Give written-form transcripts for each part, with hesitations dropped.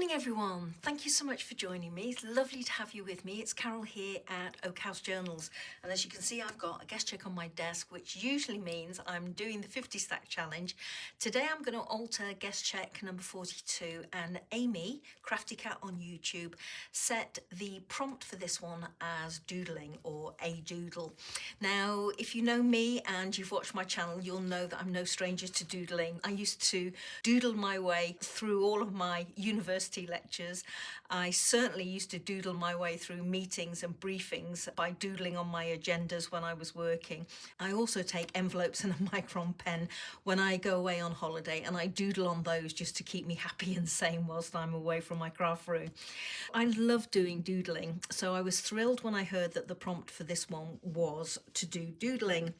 Morning everyone, thank you so much for joining me. It's lovely to have you with me. It's Carol here at Oak House Journals, and as you can see I've got a guest check on my desk, which usually means I'm doing the 50 stack challenge. Today I'm going to alter guest check number 42, and Amy, Crafty Cat on YouTube, set the prompt for this one as doodling or a doodle. Now if you know me and you've watched my channel, you'll know that I'm no stranger to doodling. I used to doodle my way through all of my university lectures. I certainly used to doodle my way through meetings and briefings by doodling on my agendas when I was working. I also take envelopes and a micron pen when I go away on holiday, and I doodle on those just to keep me happy and sane whilst I'm away from my craft room. I love doing doodling, so I was thrilled when I heard that the prompt for this one was to do doodling.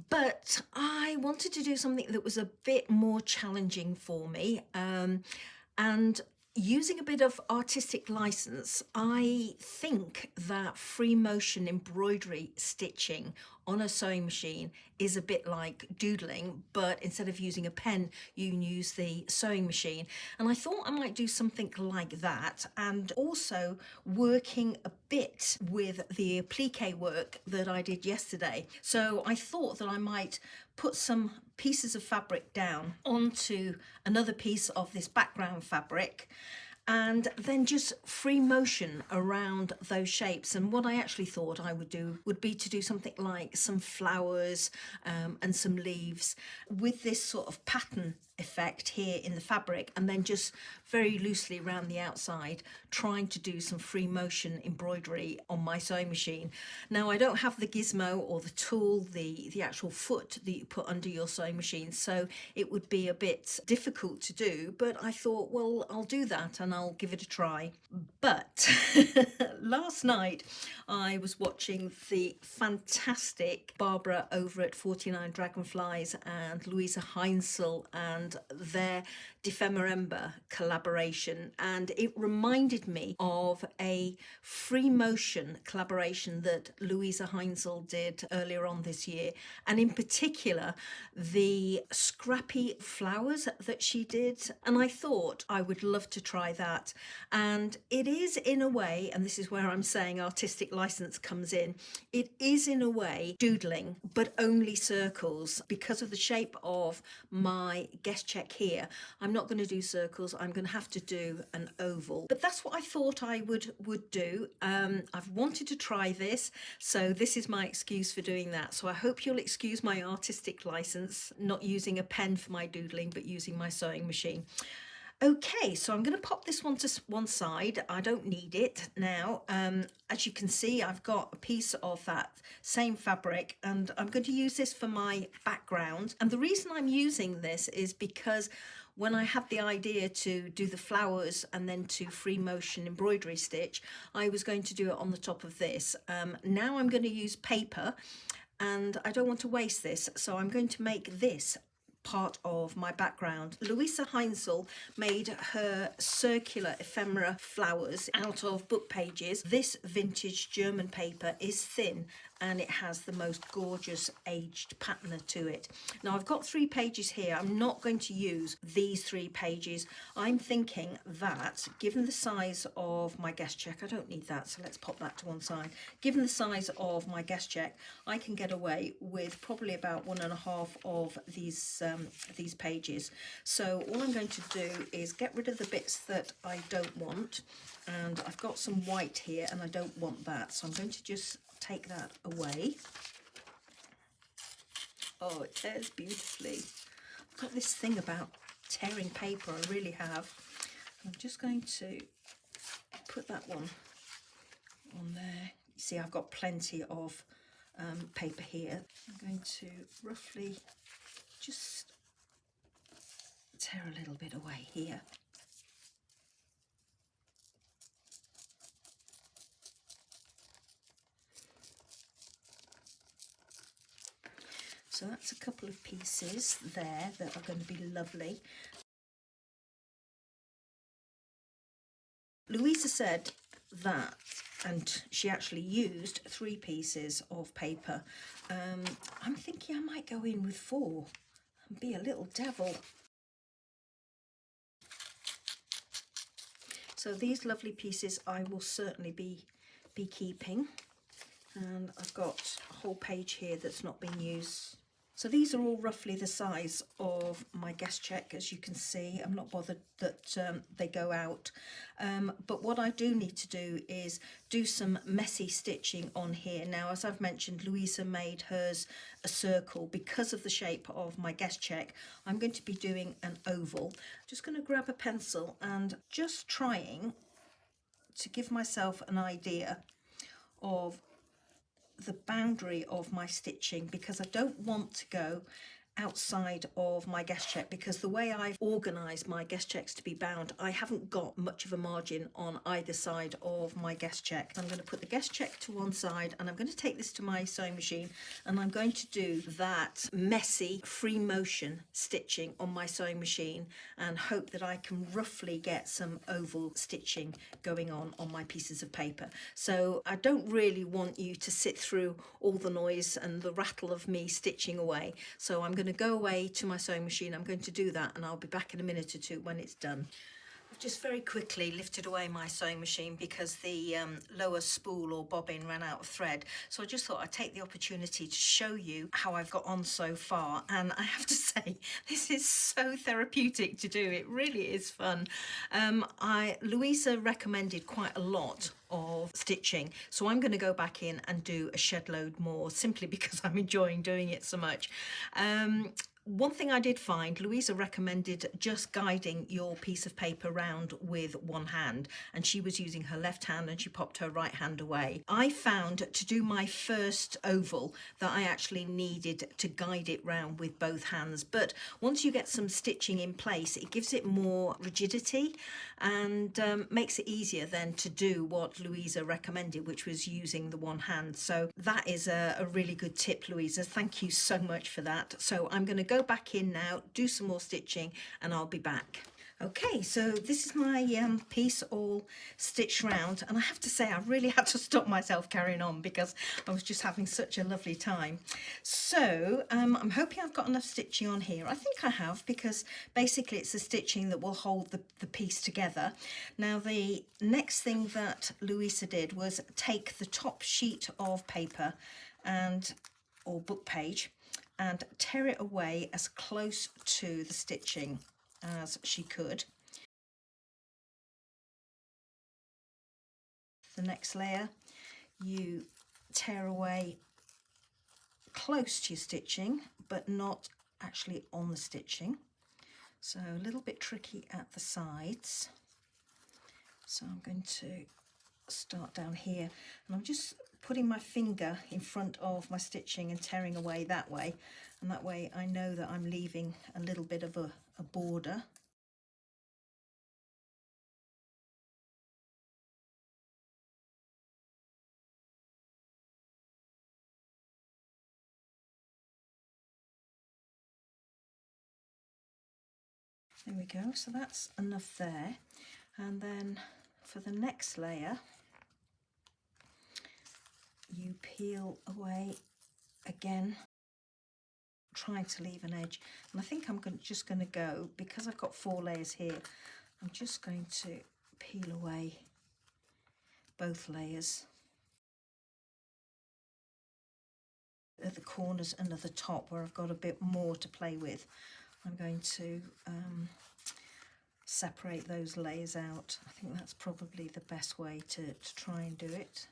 But I wanted to do something that was a bit more challenging for me, and using a bit of artistic license, I think that free motion embroidery stitching on a sewing machine is a bit like doodling, but instead of using a pen, you can use the sewing machine. And I thought I might do something like that, and also working a bit with the applique work that I did yesterday. So I thought that I might put some pieces of fabric down onto another piece of this background fabric, and then just free motion around those shapes. And what I actually thought I would do would be to do something like some flowers and some leaves with this sort of pattern effect here in the fabric, and then just very loosely around the outside trying to do some free motion embroidery on my sewing machine. Now I don't have the gizmo or the tool, the actual foot that you put under your sewing machine, so it would be a bit difficult to do, but I thought, well, I'll do that and I'll give it a try. But last night I was watching the fantastic Barbara over at 49 Dragonflies and Luise Heinzl and their Defemmerember collaboration, and it reminded me of a free motion collaboration that Luise Heinzl did earlier on this year, and in particular the scrappy flowers that she did. And I thought I would love to try that, and it is in a way, and this is where I'm saying artistic license comes in, it is in a way doodling, but only circles. Because of the shape of my guest check here, I'm not going to do circles, I'm going to have to do an oval. But that's what I thought I would do. I've wanted to try this, so this is my excuse for doing that. So I hope you'll excuse my artistic license, not using a pen for my doodling, but using my sewing machine. Okay, so I'm going to pop this one to one side. I don't need it now. As you can see, I've got a piece of that same fabric, and I'm going to use this for my background. And the reason I'm using this is because when I had the idea to do the flowers and then to free motion embroidery stitch, I was going to do it on the top of this. Now I'm going to use paper, and I don't want to waste this, so I'm going to make this part of my background. Luise Heinzl made her circular ephemera flowers out of book pages. This vintage German paper is thin and it has the most gorgeous aged patina to it. Now I've got 3 pages here. I'm not going to use these 3 pages. I'm thinking that given the size of my guest check, I don't need that, so let's pop that to one side. Given the size of my guest check, I can get away with probably about 1.5 of these pages. So all I'm going to do is get rid of the bits that I don't want, and I've got some white here and I don't want that, so I'm going to just take that away. Oh, it tears beautifully. I've got this thing about tearing paper, I really have. I'm just going to put that one on there. You see, I've got plenty of paper here. I'm going to roughly just tear a little bit away here. So that's a couple of pieces there that are going to be lovely. Luise said that, and she actually used 3 pieces of paper. I'm thinking I might go in with 4 and be a little devil. So these lovely pieces I will certainly be keeping. And I've got a whole page here that's not been used. So these are all roughly the size of my guest check, as you can see. I'm not bothered that they go out. But what I do need to do is do some messy stitching on here. Now, as I've mentioned, Luise made hers a circle. Because of the shape of my guest check, I'm going to be doing an oval. Just going to grab a pencil and just trying to give myself an idea of the boundary of my stitching, because I don't want to go outside of my guest check, because the way I've organised my guest checks to be bound, I haven't got much of a margin on either side of my guest check. I'm going to put the guest check to one side and I'm going to take this to my sewing machine and I'm going to do that messy free motion stitching on my sewing machine and hope that I can roughly get some oval stitching going on my pieces of paper. So I don't really want you to sit through all the noise and the rattle of me stitching away. So I'm going to go away to my sewing machine. I'm going to do that and I'll be back in a minute or two when it's done. I've just very quickly lifted away my sewing machine because the lower spool or bobbin ran out of thread. So I just thought I'd take the opportunity to show you how I've got on so far. And I have to say, this is so therapeutic to do. It really is fun. Luise recommended quite a lot of stitching, so I'm going to go back in and do a shed load more, simply because I'm enjoying doing it so much. One thing I did find, Luise recommended just guiding your piece of paper round with one hand, and she was using her left hand and she popped her right hand away. I found to do my first oval that I actually needed to guide it round with both hands, but once you get some stitching in place, it gives it more rigidity and makes it easier then to do what Luise recommended, which was using the one hand. So that is a really good tip, Luise. Thank you so much for that. So I'm going to go back in now, do some more stitching, and I'll be back. Okay, so this is my piece all stitched round, and I have to say I really had to stop myself carrying on because I was just having such a lovely time. So I'm hoping I've got enough stitching on here. I think I have, because basically it's the stitching that will hold the piece together. Now the next thing that Luise did was take the top sheet of paper or book page and tear it away as close to the stitching as she could. The next layer, you tear away close to your stitching, but not actually on the stitching. So a little bit tricky at the sides. So I'm going to start down here, and I'm just putting my finger in front of my stitching and tearing away that way, and that way I know that I'm leaving a little bit of a border. There we go, so that's enough there. And then for the next layer, you peel away again, trying to leave an edge. And I think I'm just going to go, because I've got 4 layers here, I'm just going to peel away both layers at the corners and at the top where I've got a bit more to play with. I'm going to separate those layers out. I think that's probably the best way to try and do it.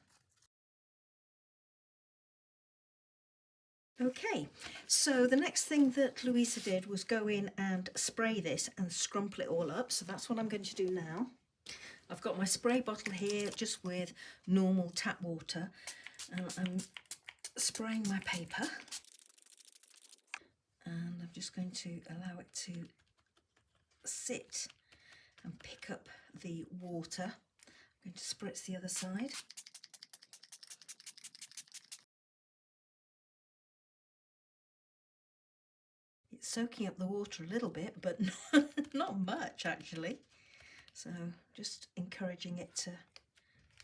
Okay, so the next thing that Luise did was go in and spray this and scrumple it all up. So that's what I'm going to do now. I've got my spray bottle here just with normal tap water, and I'm spraying my paper. And I'm just going to allow it to sit and pick up the water. I'm going to spritz the other side. It's soaking up the water a little bit, but not much actually. So just encouraging it to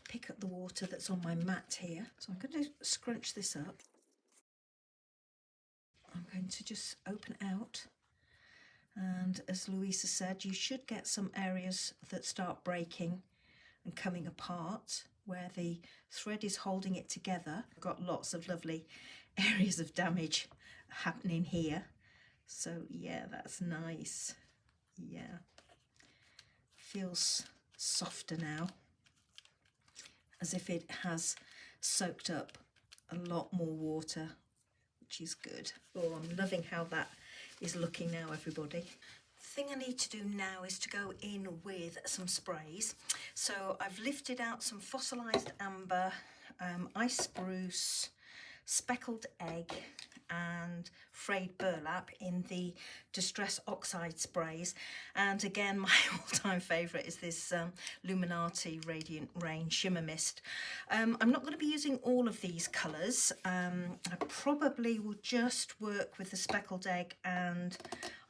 pick up the water that's on my mat here. So I'm going to scrunch this up. I'm going to just open out. And as Luise said, you should get some areas that start breaking and coming apart where the thread is holding it together. I've got lots of lovely areas of damage happening here. So yeah, that's nice. Yeah, feels softer now, as if it has soaked up a lot more water, which is good. Oh, I'm loving how that is looking now, everybody. The thing I need to do now is to go in with some sprays. So I've lifted out some Fossilised Amber, Ice Spruce, Speckled Egg and frayed burlap in the Distress Oxide sprays. And again, my all-time favourite is this Illuminati Radiant Rain Shimmer Mist. I'm not going to be using all of these colours. I probably will just work with the Speckled Egg and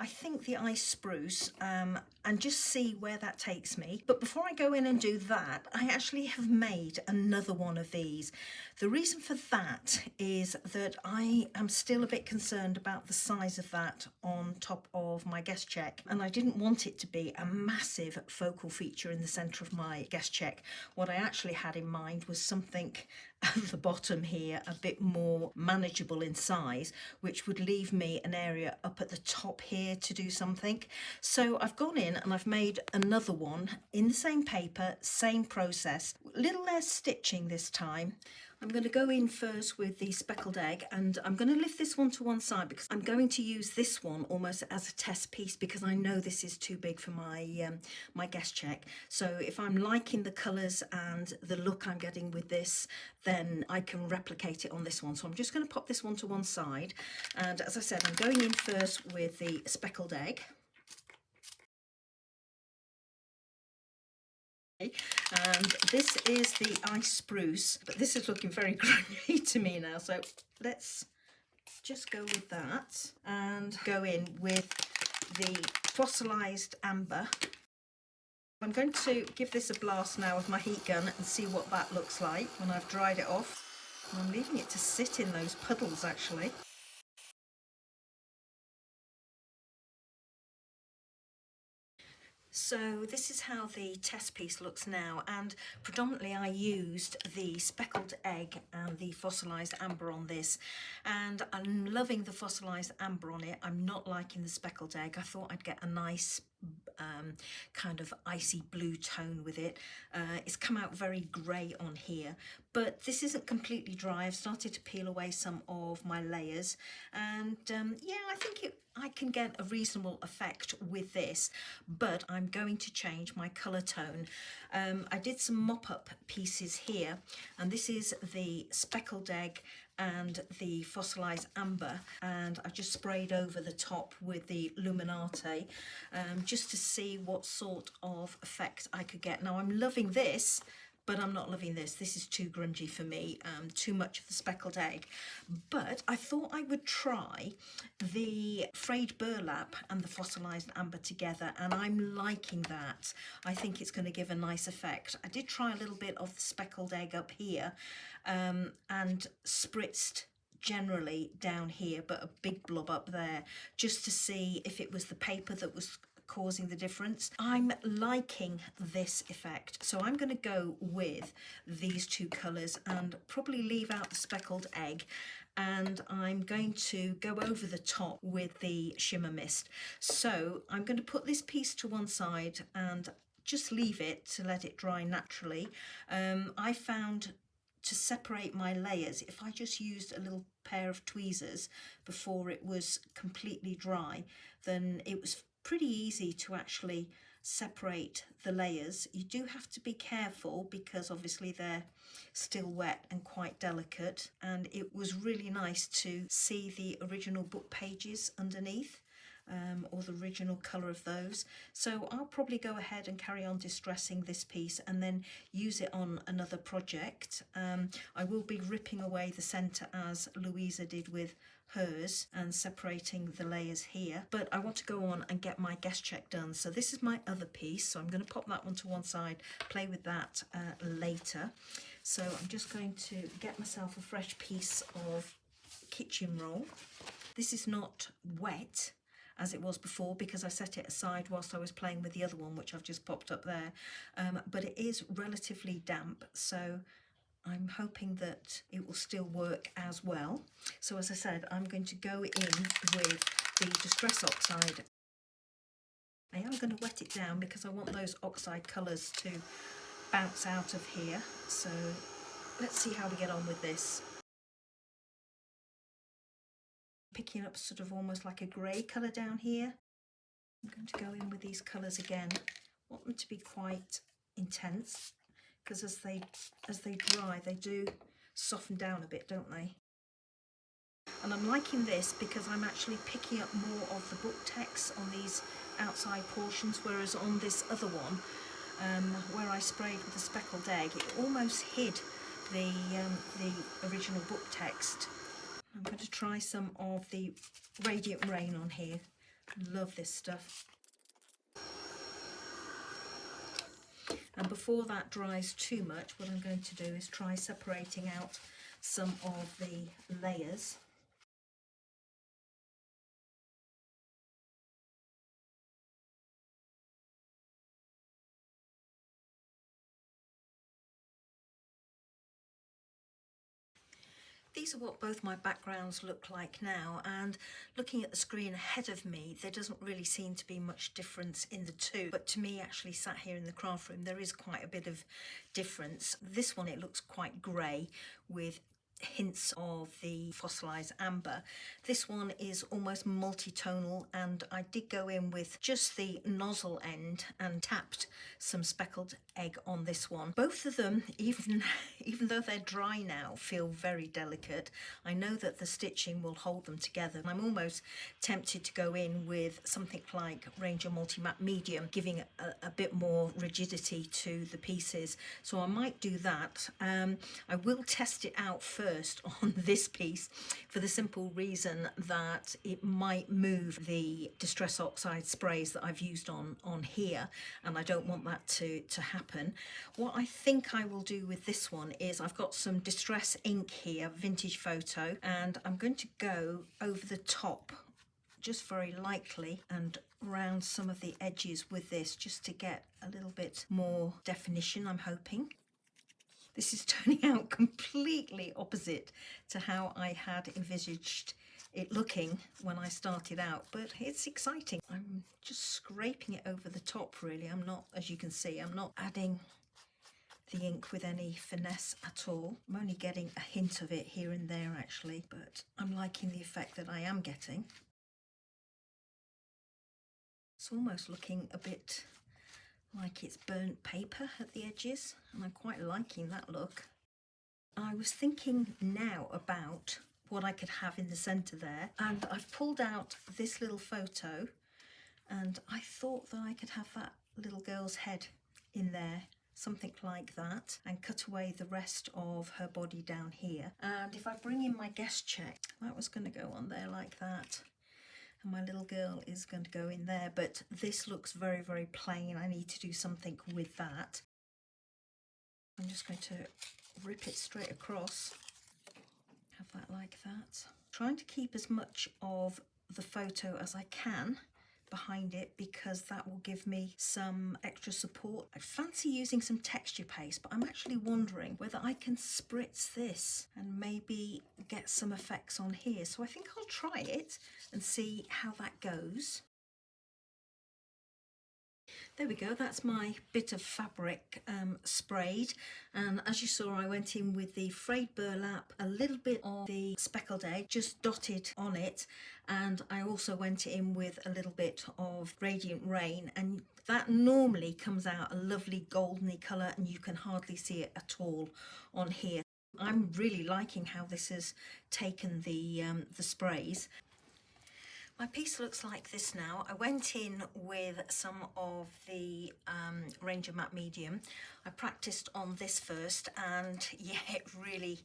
I think the Ice Spruce, and just see where that takes me. But before I go in and do that, I actually have made another one of these. The reason for that is that I am still a bit concerned about the size of that on top of my guest check, and I didn't want it to be a massive focal feature in the centre of my guest check. What I actually had in mind was something at the bottom here, a bit more manageable in size, which would leave me an area up at the top here to do something. So I've gone in and I've made another one in the same paper, same process, a little less stitching this time. I'm going to go in first with the Speckled Egg, and I'm going to lift this one to one side because I'm going to use this one almost as a test piece because I know this is too big for my my guest check. So if I'm liking the colours and the look I'm getting with this, then I can replicate it on this one. So I'm just going to pop this one to one side, and as I said, I'm going in first with the Speckled Egg. And this is the Ice Spruce, but this is looking very grungy to me now, so let's just go with that and go in with the Fossilised Amber. I'm going to give this a blast now with my heat gun and see what that looks like when I've dried it off. And I'm leaving it to sit in those puddles actually. So this is how the test piece looks now, and predominantly I used the Speckled Egg and the Fossilised Amber on this, and I'm loving the Fossilised Amber on it. I'm not liking the Speckled Egg. I thought I'd get a nice kind of icy blue tone with it. It's come out very grey on here, but this isn't completely dry. I've started to peel away some of my layers, and yeah, I think I can get a reasonable effect with this, but I'm going to change my colour tone. I did some mop-up pieces here, and this is the Speckled Egg and the Fossilised Amber, and I just sprayed over the top with the Illuminati just to see what sort of effect I could get. Now I'm loving this, but I'm not loving this. This is too grungy for me, too much of the Speckled Egg. But I thought I would try the frayed burlap and the Fossilised Amber together, and I'm liking that. I think it's going to give a nice effect. I did try a little bit of the Speckled Egg up here and spritzed generally down here, but a big blob up there, just to see if it was the paper that was causing the difference. I'm liking this effect, so I'm going to go with these two colours and probably leave out the Speckled Egg, and I'm going to go over the top with the Shimmer Mist. So I'm going to put this piece to one side and just leave it to let it dry naturally. I found to separate my layers, if I just used a little pair of tweezers before it was completely dry, then it was pretty easy to actually separate the layers. You do have to be careful because obviously they're still wet and quite delicate, and it was really nice to see the original book pages underneath. Or the original colour of those. So I'll probably go ahead and carry on distressing this piece and then use it on another project. I will be ripping away the centre as Luise did with hers and separating the layers here, but I want to go on and get my guest check done. So this is my other piece, so I'm going to pop that one to one side, play with that later. So I'm just going to get myself a fresh piece of kitchen roll. This is not wet, as it was before because I set it aside whilst I was playing with the other one, which I've just popped up there. But it is relatively damp, so I'm hoping that it will still work as well. So as I said, I'm going to go in with the Distress Oxide. I am going to wet it down because I want those oxide colours to bounce out of here. So let's see how we get on with this. Picking up sort of almost like a grey colour down here. I'm going to go in with these colours again. I want them to be quite intense because as they dry they do soften down a bit, don't they? And I'm liking this because I'm actually picking up more of the book text on these outside portions, whereas on this other one where I sprayed with the speckled egg, it almost hid the original book text. I'm going to try some of the Radiant Rain on here. Love this stuff. And before that dries too much, what I'm going to do is try separating out some of the layers. These are what both my backgrounds look like now, and looking at the screen ahead of me, there doesn't really seem to be much difference in the two. But to me, actually sat here in the craft room, there is quite a bit of difference. This one, it looks quite grey with hints of the Fossilised amber. This one is almost multi-tonal, and I did go in with just the nozzle end and tapped some speckled egg on this one. Both of them, even though they're dry now, feel very delicate. I know that the stitching will hold them together. I'm almost tempted to go in with something like Ranger Multi-Matte Medium, giving a bit more rigidity to the pieces. So I might do that. I will test it out first on this piece for the simple reason that it might move the Distress Oxide sprays that I've used on here, and I don't want that to happen. What I think I will do with this one is I've got some Distress ink here, vintage photo, and I'm going to go over the top just very lightly and around some of the edges with this, just to get a little bit more definition, I'm hoping. This is turning out completely opposite to how I had envisaged it looking when I started out, but it's exciting. I'm just scraping it over the top really. I'm not, as you can see, I'm not adding the ink with any finesse at all. I'm only getting a hint of it here and there actually, but I'm liking the effect that I am getting. It's almost looking a bit like it's burnt paper at the edges, and I'm quite liking that look. I was thinking now about what I could have in the centre there, and I've pulled out this little photo, and I thought that I could have that little girl's head in there, something like that, and cut away the rest of her body down here. And if I bring in my guest check, that was going to go on there like that, and my little girl is going to go in there, but this looks very, very plain. I need to do something with that. I'm just going to rip it straight across, have that like that. Trying to keep as much of the photo as I can behind it because that will give me some extra support. I fancy using some texture paste, but I'm actually wondering whether I can spritz this and maybe get some effects on here. So I think I'll try it and see how that goes. There we go, that's my bit of fabric sprayed, and as you saw I went in with the frayed burlap, a little bit of the speckled egg just dotted on it, and I also went in with a little bit of Radiant Rain, and that normally comes out a lovely goldeny colour and you can hardly see it at all on here. I'm really liking how this has taken the sprays. My piece looks like this now. I went in with some of the Ranger Matte Medium. I practiced on this first, and yeah, it really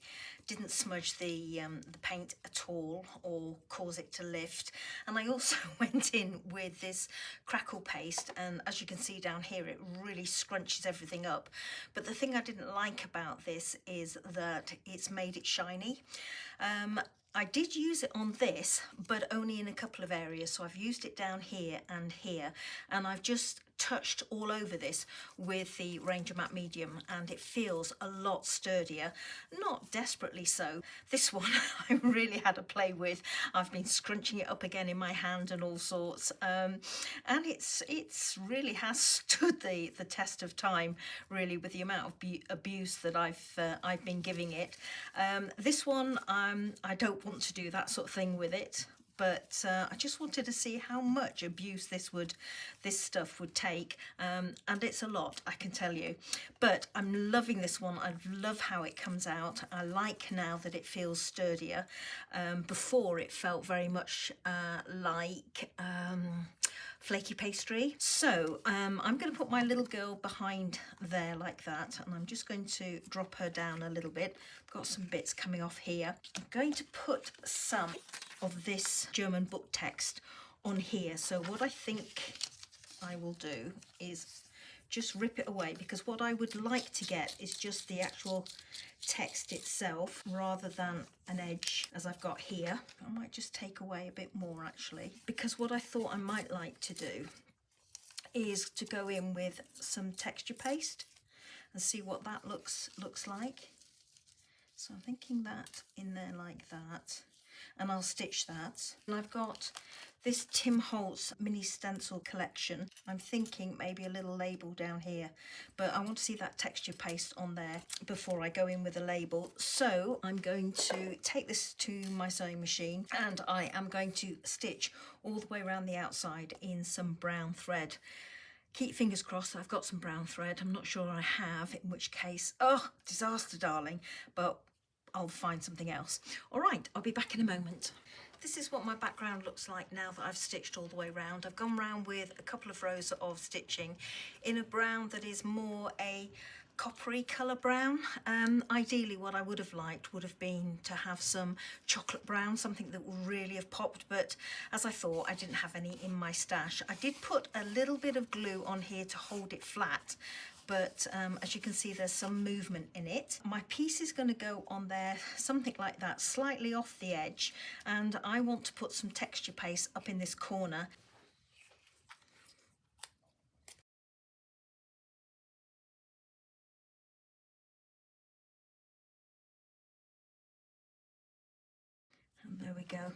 didn't smudge the paint at all or cause it to lift. And I also went in with this crackle paste, and as you can see down here, it really scrunches everything up. But the thing I didn't like about this is that it's made it shiny. I did use it on this, but only in a couple of areas. So I've used it down here, and I've just touched all over this with the Ranger Matte Medium, and it feels a lot sturdier, not desperately so. This one I really had to play with. I've been scrunching it up again in my hand and all sorts, and it's really has stood the test of time, really, with the amount of abuse that I've been giving it. This one, I don't want to do that sort of thing with it, but I just wanted to see how much abuse this stuff would take, and it's a lot, I can tell you. But I'm loving this one. I love how it comes out. I like now that it feels sturdier. Before it felt very much like flaky pastry. So I'm going to put my little girl behind there like that, and I'm just going to drop her down a little bit. I've got some bits coming off here. I'm going to put some of this German book text on here. So what I think I will do is just rip it away, because what I would like to get is just the actual text itself rather than an edge as I've got here. I might just take away a bit more actually, because what I thought I might like to do is to go in with some texture paste and see what that looks like. So I'm thinking that in there like that, and I'll stitch that. And I've got this Tim Holtz mini stencil collection. I'm thinking maybe a little label down here, but I want to see that texture paste on there before I go in with a label. So I'm going to take this to my sewing machine, and I am going to stitch all the way around the outside in some brown thread. Keep fingers crossed I've got some brown thread. I'm not sure I have, in which case, oh, disaster, darling, but I'll find something else. All right, I'll be back in a moment. This is what my background looks like now that I've stitched all the way around. I've gone round with a couple of rows of stitching in a brown that is more a coppery colour brown. Ideally what I would have liked would have been to have some chocolate brown, something that would really have popped, but as I thought, I didn't have any in my stash. I did put a little bit of glue on here to hold it flat, but as you can see, there's some movement in it. My piece is going to go on there, something like that, slightly off the edge, and I want to put some texture paste up in this corner. And there we go.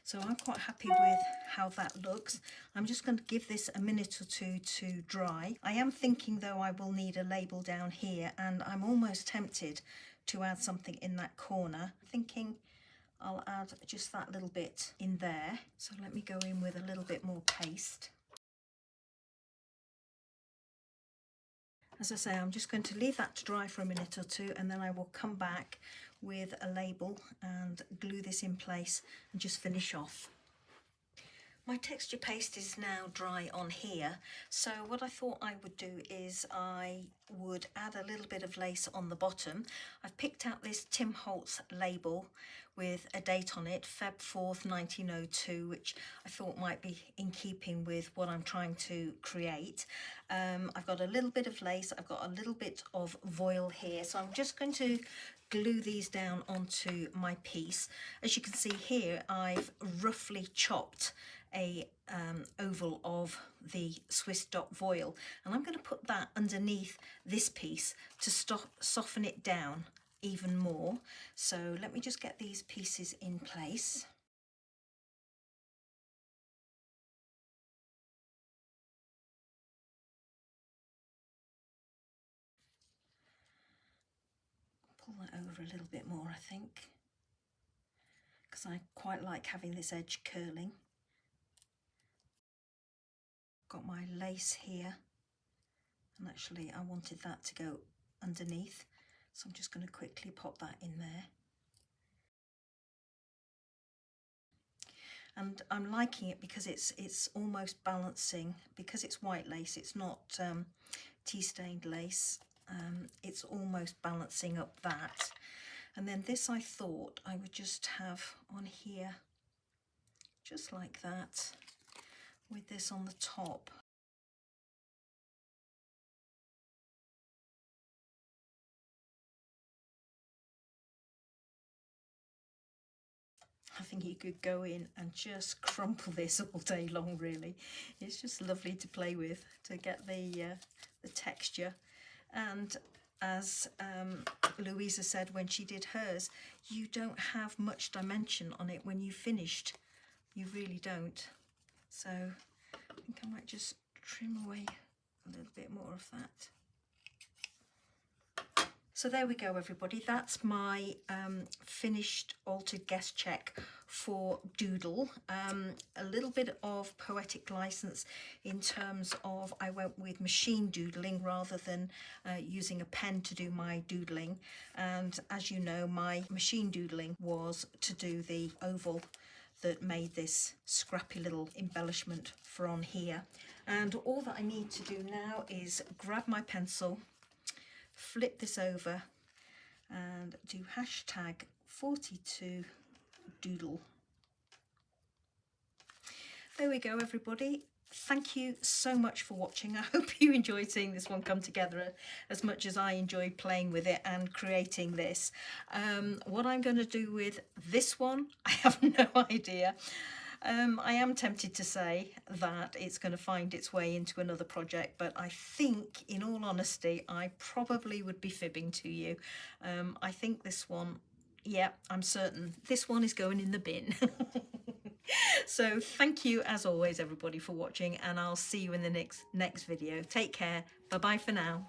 So I'm quite happy with how that looks. I'm just going to give this a minute or two to dry. I am thinking though I will need a label down here, and I'm almost tempted to add something in that corner. Thinking I'll add just that little bit in there. So let me go in with a little bit more paste. As I say, I'm just going to leave that to dry for a minute or two, and then I will come back with a label and glue this in place and just finish off. My texture paste is now dry on here, so what I thought I would do is I would add a little bit of lace on the bottom. I've picked out this Tim Holtz label with a date on it, Feb 4th 1902, which I thought might be in keeping with what I'm trying to create. I've got a little bit of lace, I've got a little bit of voile here, so I'm just going to glue these down onto my piece. As you can see here, I've roughly chopped a oval of the Swiss dot voile, and I'm going to put that underneath this piece to soften it down even more. So let me just get these pieces in place. Pull that over a little bit more, I think, because I quite like having this edge curling. Got my lace here, and actually I wanted that to go underneath, so I'm just going to quickly pop that in there. And I'm liking it because it's almost balancing, because it's white lace, it's not tea stained lace, it's almost balancing up that. And then this I thought I would just have on here just like that, with this on the top. I think you could go in and just crumple this all day long, really. It's just lovely to play with, to get the texture. And as Louisa said when she did hers, you don't have much dimension on it when you've finished. You really don't. So I think I might just trim away a little bit more of that. So there we go, everybody. That's my finished altered guest check for Doodle. A little bit of poetic license in terms of I went with machine doodling rather than using a pen to do my doodling. And as you know, my machine doodling was to do the oval that made this scrappy little embellishment for on here. And all that I need to do now is grab my pencil, flip this over and do #42 Doodle. There we go, everybody. Thank you so much for watching. I hope you enjoyed seeing this one come together as much as I enjoyed playing with it and creating this. What I'm going to do with this one, I have no idea. I am tempted to say that it's going to find its way into another project, but I think, in all honesty, I probably would be fibbing to you. I think this one, yeah, I'm certain this one is going in the bin. So thank you as always, everybody, for watching, and I'll see you in the next video. Take care. Bye bye for now.